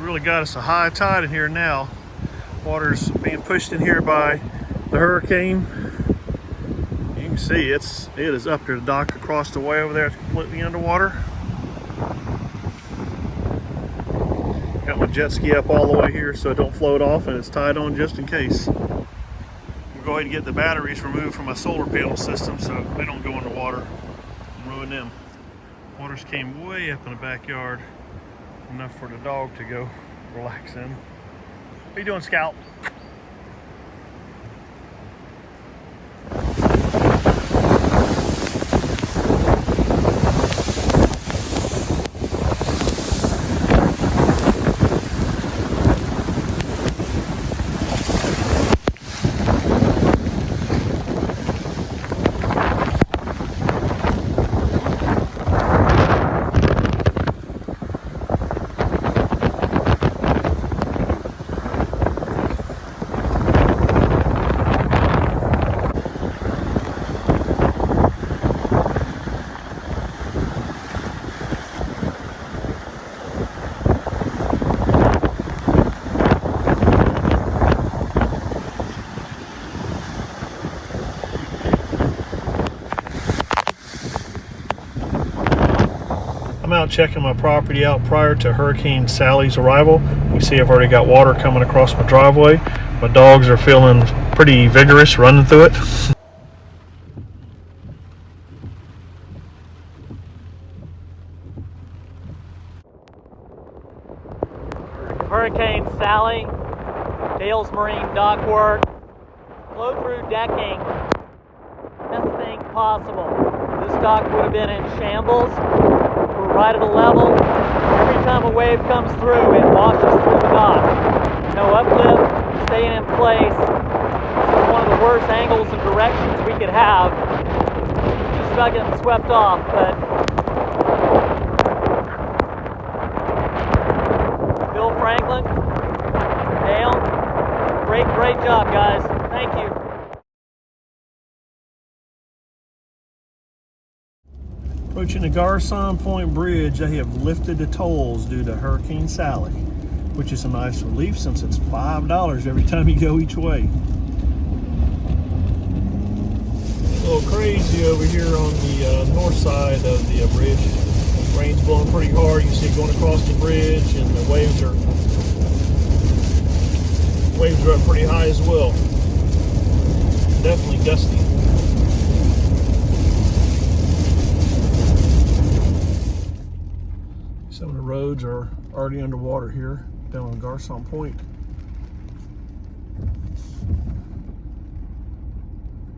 really got us a high tide in here now. Water's being pushed in here by the hurricane. You can see it is up to the dock across the way over there. It's completely underwater. Got my jet ski up all the way here so it don't float off, and it's tied on just in case. We'll go ahead and get the batteries removed from my solar panel system so they don't go in the water and ruin them. Waters came way up in the backyard, enough for the dog to go relax in. What are you doing, Scout? I'm out checking my property out prior to Hurricane Sally's arrival. You see I've already got water coming across my driveway. My dogs are feeling pretty vigorous running through it. Hurricane Sally, Dale's Marine Dock Work, flow-through decking, best thing possible. This dock would have been in shambles. We're right at a level. Every time a wave comes through, it washes through the dock. No uplift, staying in place. This is one of the worst angles and directions we could have. Just about getting swept off, but Bill Franklin, Dale, great job, guys. Thank you. Approaching the Garcon Point Bridge, they have lifted the tolls due to Hurricane Sally, which is a nice relief since it's $5 every time you go each way. A little crazy over here on the north side of the bridge. Rain's blowing pretty hard. You can see it going across the bridge, and the waves are up pretty high as well. Definitely gusty. Some of the roads are already underwater here down on Garcon Point.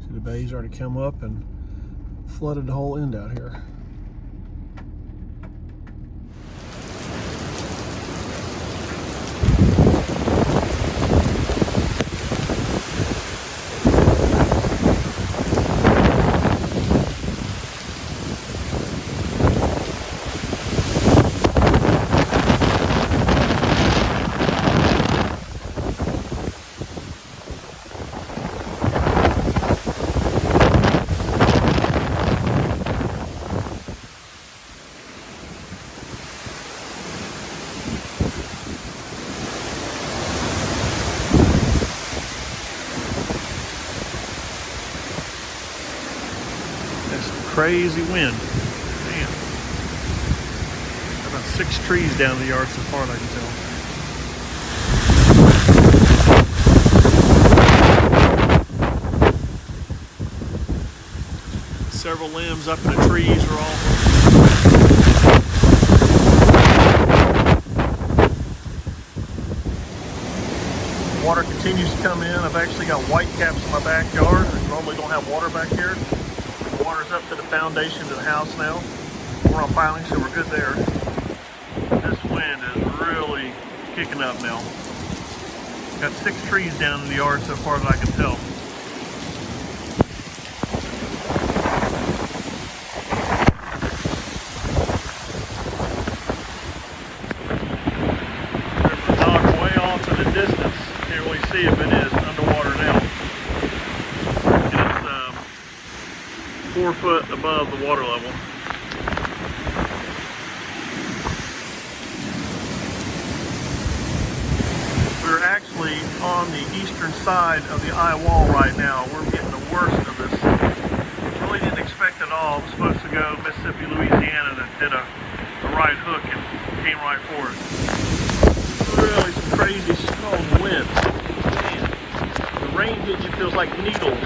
See the bay's already come up and flooded the whole end out here. Crazy wind. Man. About 6 trees down the yard so far I can tell. Several limbs up in the trees are all. Water continues to come in. I've actually got white caps in my backyard. I normally don't have water back here. Water's up to the foundation of the house now. We're on piling, so we're good there. This wind is really kicking up now. Got 6 trees down in the yard so far that I can tell. There's the dock way off in the distance. Can't really see if it is underwater now. 4 foot above the water level. on the eastern side of the eye wall right now. We're getting the worst of this. Really didn't expect it all. I was supposed to go Mississippi, Louisiana, and did a right hook and came right for it. Really some crazy strong wind. Man, the rain hitting you feels like needles.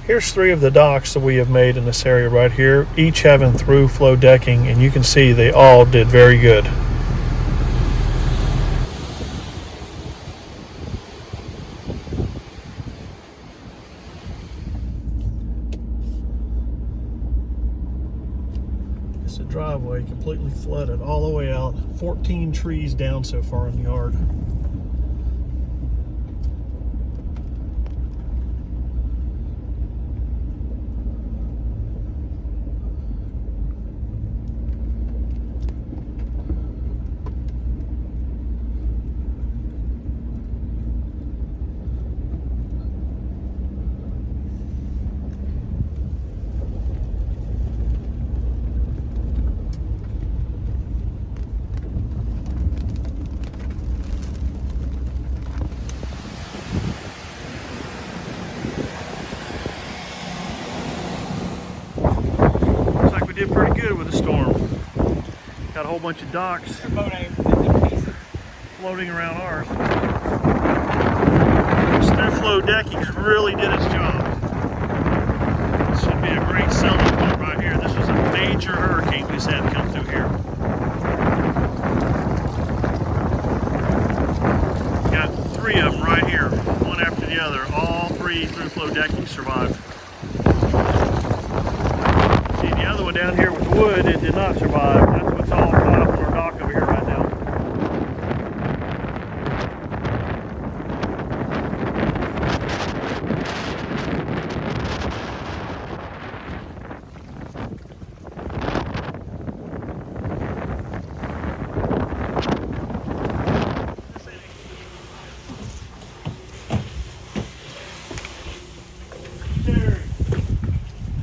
Here's 3 of the docks that we have made in this area right here, each having Thru-Flow decking, and you can see they all did very good. It's a driveway completely flooded all the way out, 14 trees down so far in the yard. Did pretty good with the storm. Got a whole bunch of docks floating around ours. This Thru-Flow decking really did its job. This should be a great selling point right here. This was a major hurricane we just had come through here. Got 3 of them right here, one after the other. All 3 Thru-Flow decking survived. The other one down here with wood, it did not survive. That's what's all caught up on our dock over here right now.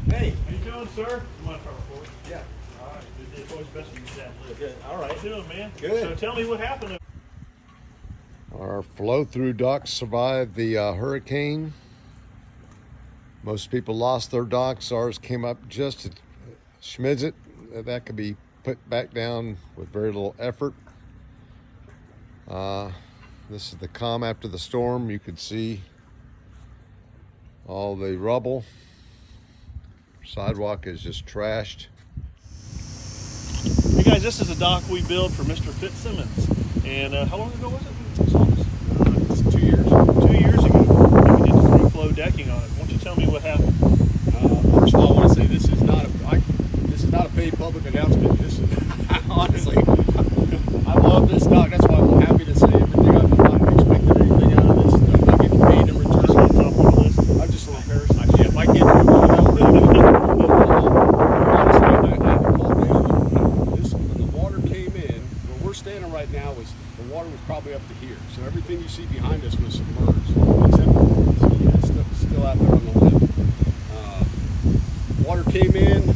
Hey, how you doing, sir? Yeah. All right. It's always best when you use that lid. Good. All right. How you doing, man? Good. So tell me what happened. Our flow-through docks survived the hurricane. Most people lost their docks. Ours came up just a schmidget. That could be put back down with very little effort. This is the calm after the storm. You could see all the rubble. Sidewalk is just trashed. Hey guys, this is a dock we built for Mr. Fitzsimmons. And how long ago was it we saw this? It's 2 years. 2 years ago. And we did the Thru-Flow decking on it. Why don't you tell me what happened? First of all, I want to say this is not a paid public announcement. This is honestly, I love this dock. That's why I'm happy to say everything I've done. I haven't expected anything out of this. I'm not getting paid in return. Just on top of the list. I'm just a little parasite. Yeah, if I get honestly, I have to call down. When the water came in, where we're standing right now the water was probably up to here. So everything you see behind us was submerged, except that stuff is still out there on the left. Water came in.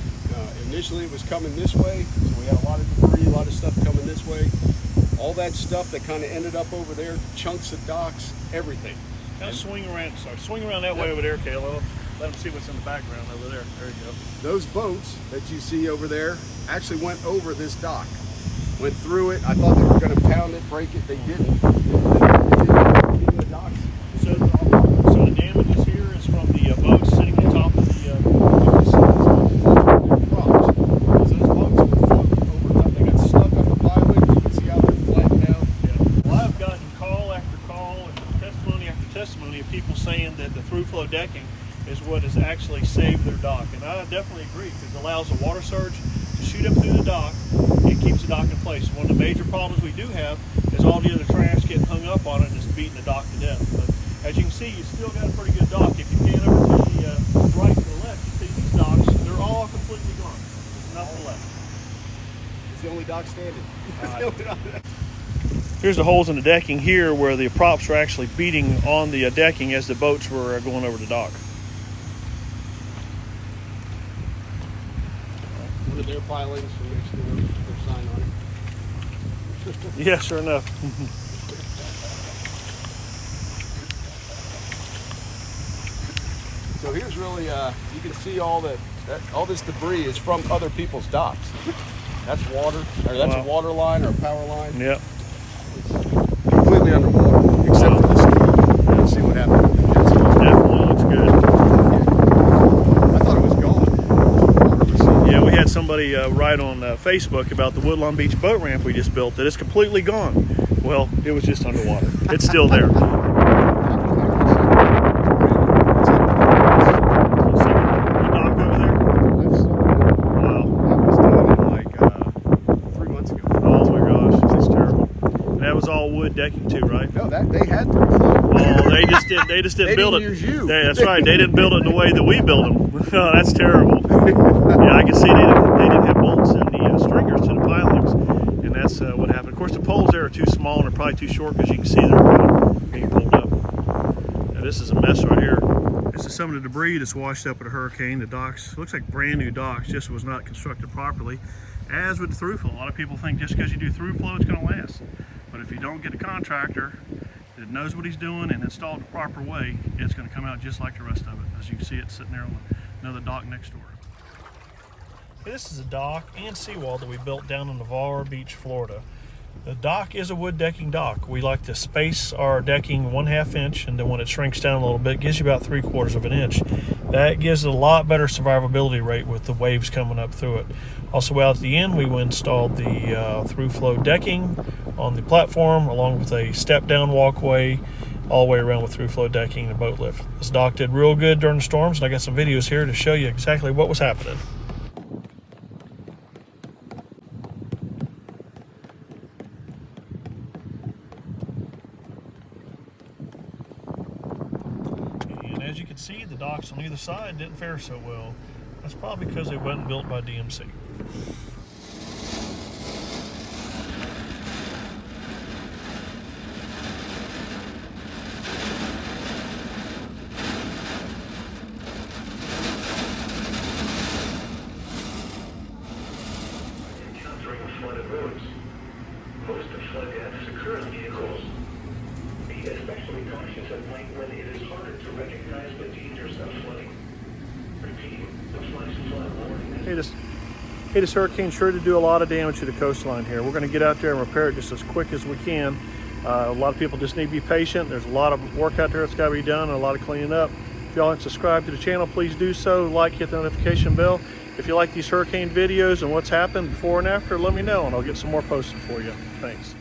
Initially it was coming this way, so we had a lot of debris, a lot of stuff coming this way. All that stuff that kind of ended up over there, chunks of docks, everything. Kind of swing around that way over there, Kayla. Let them see what's in the background over there. There you go. Those boats that you see over there actually went over this dock. Went through it. I thought they were going to pound it, break it. They didn't. The docks. So the damage is here people saying that the Thru-Flow decking is what has actually saved their dock, and I definitely agree, because it allows the water surge to shoot up through the dock and keeps the dock in place. One of the major problems we do have is all the other trash getting hung up on it and just beating the dock to death. But as you can see, you still got a pretty good dock. If you pan over to the right to the left, you see these docks, they're all completely gone. There's nothing left. It's the only dock standing. Here's the holes in the decking here where the props were actually beating on the decking as the boats were going over the dock. One of their pilings next to their sign on it. Yeah, sure enough. So here's really, you can see all this debris is from other people's docks. That's water, or that's Wow. a water line or a power line. Yep. It's completely underwater, except for the ski. Let's see what happened. Definitely looks good. I thought it was gone. Yeah, we had somebody write on Facebook about the Woodlawn Beach boat ramp we just built, that it's completely gone. Well, it was just underwater. It's still there. All wood decking too, right? No, they had Thru-Flow. Oh, they just didn't build it. Use you. That's right. They didn't build it the way that we built them. Oh, that's terrible. Yeah, I can see they didn't have bolts in the stringers to the pilings, and that's what happened. Of course, the poles there are too small and they're probably too short, because you can see they're kind of being pulled up. Now, this is a mess right here. This is some of the debris that's washed up at a hurricane. The docks looks like brand new docks, just was not constructed properly. As with the Thru-Flow, a lot of people think just because you do Thru-Flow, it's going to last. But if you don't get a contractor that knows what he's doing and installed the proper way, it's going to come out just like the rest of it. As you can see, it's sitting there on another dock next door. Okay, this is a dock and seawall that we built down in Navarre Beach, Florida. The dock is a wood decking dock. We like to space our decking 1/2 inch, and then when it shrinks down a little bit, it gives you about 3/4 of an inch. That gives it a lot better survivability rate with the waves coming up through it. Also, out at the end, we installed the Thru-Flow decking on the platform, along with a step-down walkway all the way around with Thru-Flow decking and a boat lift. This dock did real good during the storms, and I got some videos here to show you exactly what was happening. And as you can see, the docks on either side didn't fare so well. That's probably because they wasn't built by DMC. Encountering flooded roads. Most of flood deaths occur in vehicles. Be especially cautious at night when it is harder to recognize the dangers of flooding. Repeating, the flash flood warning. Hey, this hurricane sure to do a lot of damage to the coastline here. We're going to get out there and repair it just as quick as we can. A lot of people just need to be patient. There's a lot of work out there that's got to be done, and a lot of cleaning up. If y'all aren't subscribed to the channel, please do so. Like, hit the notification bell. If you like these hurricane videos and what's happened before and after, let me know, and I'll get some more posted for you. Thanks.